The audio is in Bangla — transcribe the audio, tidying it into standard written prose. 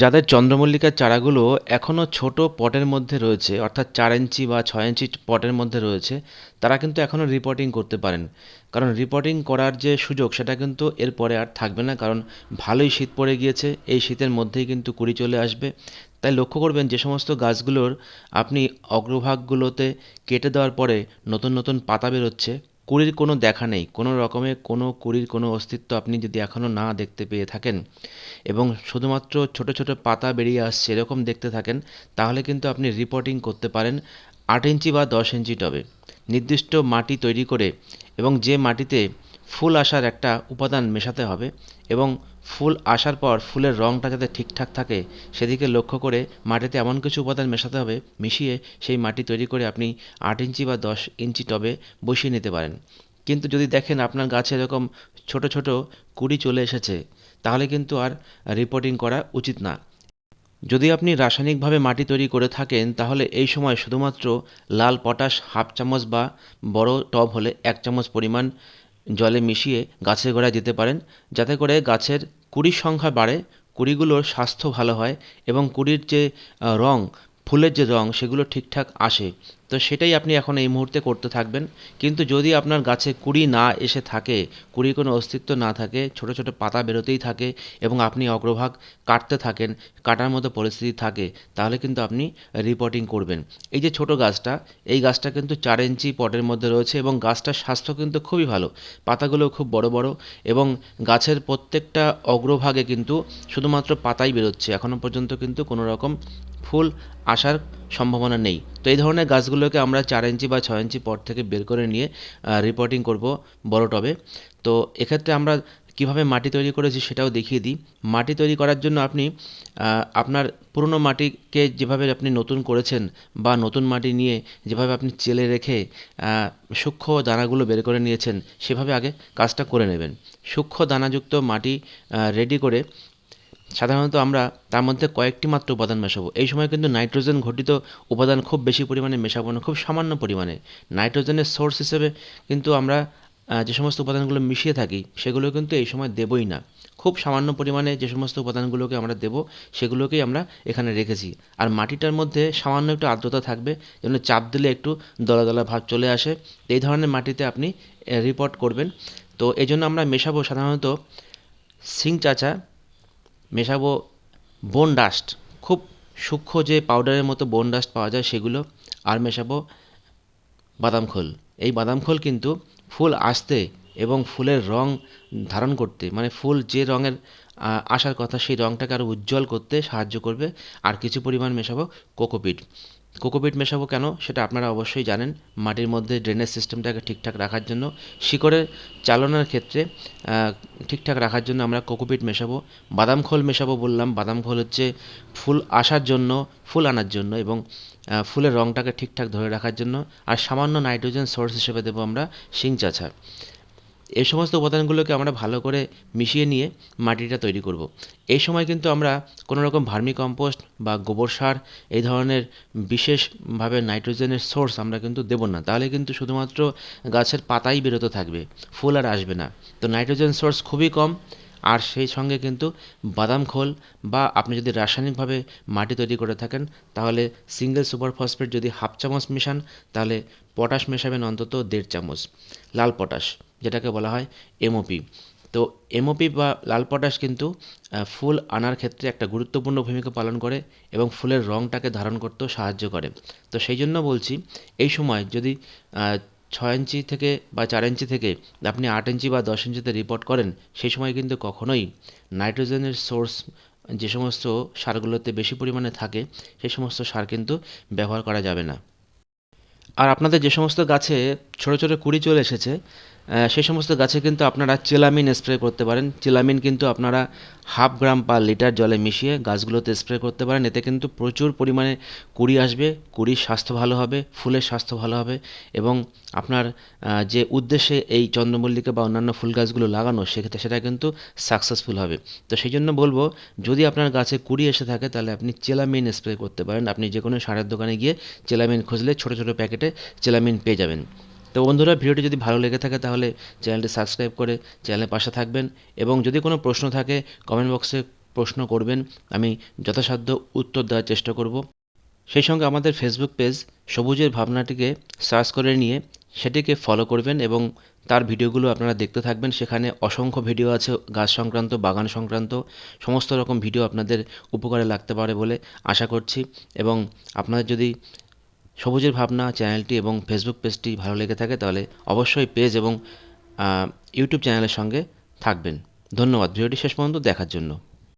যাদের চন্দ্রমল্লিকার চারাগুলো এখনও ছোট পটের মধ্যে রয়েছে, অর্থাৎ 4 ইঞ্চি বা 6 ইঞ্চি পটের মধ্যে রয়েছে, তারা কিন্তু এখনও রিপোর্টিং করতে পারেন। কারণ রিপোর্টিং করার যে সুযোগ সেটা কিন্তু এরপরে আর থাকবে না, কারণ ভালোই শীত পড়ে গিয়েছে। এই শীতের মধ্যেই কিন্তু কুড়ি চলে আসবে। তাই লক্ষ্য করবেন যে সমস্ত গাছগুলোর আপনি অগ্রভাগগুলোতে কেটে দেওয়ার পরে নতুন নতুন পাতা বেরোচ্ছে, কুড়ির কোনো দেখা নেই, কোনো রকমের কোনো কুড়ির কোনো অস্তিত্ব আপনি যদি এখনও না দেখতে পেয়ে থাকেন এবং শুধুমাত্র ছোট ছোট পাতা বেরিয়ে আসছে এরকম দেখতে থাকেন, তাহলে কিন্তু আপনি রিপোর্টিং করতে পারেন 8 ইঞ্চি বা 10 ইঞ্চি টবে। নির্দিষ্ট মাটি তৈরি করে এবং যে মাটিতে ফুল আসার একটা উপাদান মেশাতে হবে এবং ফুল আসার পর ফুলের রঙটা যাতে ঠিকঠাক থাকে সেদিকে লক্ষ্য করে মাটিতে এমন কিছু উপাদান মেশাতে হবে, মিশিয়ে সেই মাটি তৈরি করে আপনি 8 ইঞ্চি বা 10 ইঞ্চি টবে বসিয়ে নিতে পারেন। কিন্তু যদি দেখেন আপনার গাছে এরকম ছোট ছোট কুঁড়ি চলে এসেছে, তাহলে কিন্তু আর রিপোর্টিং করা উচিত না। যদি আপনি রাসায়নিকভাবে মাটি তৈরি করে থাকেন, তাহলে এই সময় শুধুমাত্র লাল পটাশ হাফ চামচ বা বড় টব হলে 1 চামচ পরিমাণ জলে মিশিয়ে গাছের গোড়ায় দিতে পারেন, যাতে করে গাছের কুঁড়ির সংখ্যা বাড়ে, কুঁড়িগুলোর স্বাস্থ্য ভালো হয় এবং কুঁড়ির যে রং, ফুলের যে রং সেগুলো ঠিকঠাক আসে। তো সেটাই আপনি এখন এই মুহূর্তে করতে থাকবেন। কিন্তু যদি আপনার গাছে কুঁড়ি না এসে থাকে, কুঁড়ির কোনো অস্তিত্ব না থাকে, ছোট ছোট পাতা বেরোতেই থাকে এবং আপনি অগ্রভাগ কাটতে থাকেন, কাটার মতো পরিস্থিতি থাকে, তাহলে কিন্তু আপনি রিপোর্টিং করবেন। এই যে ছোট গাছটা, এই গাছটা কিন্তু 4 ইঞ্চি পটের মধ্যে রয়েছে এবং গাছটার স্বাস্থ্য কিন্তু খুবই ভালো। পাতাগুলো খুব বড় বড় এবং গাছের প্রত্যেকটা অগ্রভাগে কিন্তু শুধুমাত্র পাতাই বেরোচ্ছে, এখনও পর্যন্ত কিন্তু কোনো রকম ফুল আসার সম্ভাবনা নেই। তো এই ধরনের গাছগুলোকে আমরা 4 ইঞ্চি বা 6 ইঞ্চি পট থেকে বের করে নিয়ে রিপোর্টিং করব বড় টবে। তো এক্ষেত্রে আমরা কিভাবে মাটি তৈরি করেছি সেটাও দেখিয়ে দিই। মাটি তৈরি করার জন্য আপনি আপনার পুরনো মাটিকে যেভাবে আপনি নতুন করেছেন বা নতুন মাটি নিয়ে যেভাবে আপনি চেলে রেখে সূক্ষ্ম দানাগুলো বের করে নিয়েছেন, সেভাবে আগে কাজটা করে নেবেন। সূক্ষ্ম দানাযুক্ত মাটি রেডি করে সাধারণত আমরা তার মধ্যে কয়েকটি মাত্র উপাদান মেশাবো। এই সময় কিন্তু নাইট্রোজেন ঘটিত উপাদান খুব বেশি পরিমাণে মেশাবো না, খুব সামান্য পরিমাণে। নাইট্রোজেনের সোর্স হিসেবে কিন্তু আমরা যে সমস্ত উপাদানগুলো মিশিয়ে থাকি সেগুলো কিন্তু এই সময় দেবই না। খুব সামান্য পরিমাণে যে সমস্ত উপাদানগুলোকে আমরা দেবো সেগুলোকেই আমরা এখানে রেখেছি। আর মাটিটার মধ্যে সামান্য একটু আর্দ্রতা থাকবে, যেন চাপ দিলে একটু দলা দলা ভাব চলে আসে। এই ধরনের মাটিতে আপনি রিপোর্ট করবেন। তো এই জন্য আমরা মেশাবো সাধারণত সিং চাচা, মেশাবো বোন ডাস্ট, খুব সূক্ষ্ম যে পাউডারের মতো বোন ডাস্ট পাওয়া যায় সেগুলো, আর মেশাবো বাদাম খোল। এই বাদাম খোল কিন্তু ফুল আসতে এবং ফুলের রং ধারণ করতে, মানে ফুল যে রঙের আসার কথা সেই রঙটাকে আরও উজ্জ্বল করতে সাহায্য করবে। আর কিছু পরিমাণ মেশাবো কোকোপিট। কোকোপিট মেশাবো কেন সেটা আপনারা অবশ্যই জানেন। মাটির মধ্যে ড্রেনেজ সিস্টেমটাকে ঠিকঠাক রাখার জন্য, শিকড়ের চালনার ক্ষেত্রে ঠিকঠাক রাখার জন্য আমরা কোকোপিট মেশাবো। বাদাম খোল মেশাবো বললাম, বাদাম খোল হচ্ছে ফুল আসার জন্য, ফুল আনার জন্য এবং ফুলের রঙটাকে ঠিকঠাক ধরে রাখার জন্য। আর সামান্য নাইট্রোজেন সোর্স হিসেবে দেবো আমরা শিং চাছা। এই সমস্ত উপাদানগুলোকে আমরা ভালো করে মিশিয়ে নিয়ে মাটিটা তৈরি করব। এই সময় কিন্তু আমরা কোনো রকম ভার্মি কম্পোস্ট বা গোবর সার এই ধরনের বিশেষভাবে নাইট্রোজেনের সোর্স আমরা কিন্তু দেবো না, তাহলে কিন্তু শুধুমাত্র গাছের পাতাই বেরোতে থাকবে, ফুল আর আসবে না। তো নাইট্রোজেন সোর্স খুবই কম। আর সেই সঙ্গে কিন্তু বাদাম খোল বা আপনি যদি রাসায়নিকভাবে মাটি তৈরি করে থাকেন, তাহলে সিঙ্গেল সুপার ফসফেট যদি হাফ চামচ মেশান, তাহলে পটাশ মেশাবেন অন্তত 1.5 চামচ, লাল পটাশ, যেটাকে বলা হয় এমওপি। তো এমওপি বা লাল পটাশ কিন্তু ফুল আনার ক্ষেত্রে একটা গুরুত্বপূর্ণ ভূমিকা পালন করে এবং ফুলের রঙটাকে ধারণ করতেও সাহায্য করে। তো সেই জন্য বলছি, এই সময় যদি 6 ইঞ্চি থেকে বা 4 ইঞ্চি থেকে আপনি 8 ইঞ্চি বা 10 ইঞ্চিতে রিপোর্ট করেন, সেই সময় কিন্তু কখনোই নাইট্রোজেনের সোর্স যে সমস্ত সারগুলোতে বেশি পরিমাণে থাকে সেই সমস্ত সার কিন্তু ব্যবহার করা যাবে না। আর আপনাদের যে সমস্ত গাছে ছোট ছোট কুঁড়ি চলে এসেছে, সেই সমস্ত গাছে কিন্তু আপনারা চিলামিন স্প্রে করতে পারেন। চিলামিন কিন্তু আপনারা 0.5 গ্রাম/লিটার জলে মিশিয়ে গাছগুলোতে স্প্রে করতে পারেন। এতে কিন্তু প্রচুর পরিমাণে কুঁড়ি আসবে, কুঁড়ির স্বাস্থ্য ভালো হবে, ফুলের স্বাস্থ্য ভালো হবে এবং আপনার যে উদ্দেশ্যে এই চন্দ্রমল্লিকা বা অন্যান্য ফুল গাছগুলো লাগানো, সেক্ষেত্রে সেটা কিন্তু সাকসেসফুল হবে। তো সেই জন্য বলবো, যদি আপনার গাছে কুঁড়ি এসে থাকে তাহলে আপনি চিলামিন স্প্রে করতে পারেন। আপনি যে কোনো সারের দোকানে গিয়ে চিলামিন খুঁজলে ছোটো ছোটো প্যাকেটে চিলামিন পেয়ে যাবেন। তো বন্ধুরা, ভিডিওটি যদি ভালো লেগে থাকে তাহলে চ্যানেলটি সাবস্ক্রাইব করে চ্যানেলের পাশে থাকবেন এবং যদি কোনো প্রশ্ন থাকে কমেন্ট বক্সে প্রশ্ন করবেন, আমি যথাসাধ্য উত্তর দেওয়ার চেষ্টা করব। সেই সঙ্গে আমাদের ফেসবুক পেজ সবুজের ভাবনাটিকে সার্চ করে নিয়ে সেটিকে ফলো করবেন এবং তার ভিডিওগুলো আপনারা দেখতে থাকবেন। সেখানে অসংখ্য ভিডিও আছে গাছ সংক্রান্ত, বাগান সংক্রান্ত, সমস্ত রকম ভিডিও আপনাদের উপকারে লাগতে পারে বলে আশা করছি। এবং আপনাদের যদি সবুজের ভাবনা চ্যানেলটি এবং ফেসবুক পেজটি ভালো লেগে থাকে তাহলে অবশ্যই পেজ এবং ইউটিউব চ্যানেলের সঙ্গে থাকবেন। ধন্যবাদ ভিডিওটি শেষ পর্যন্ত দেখার জন্য।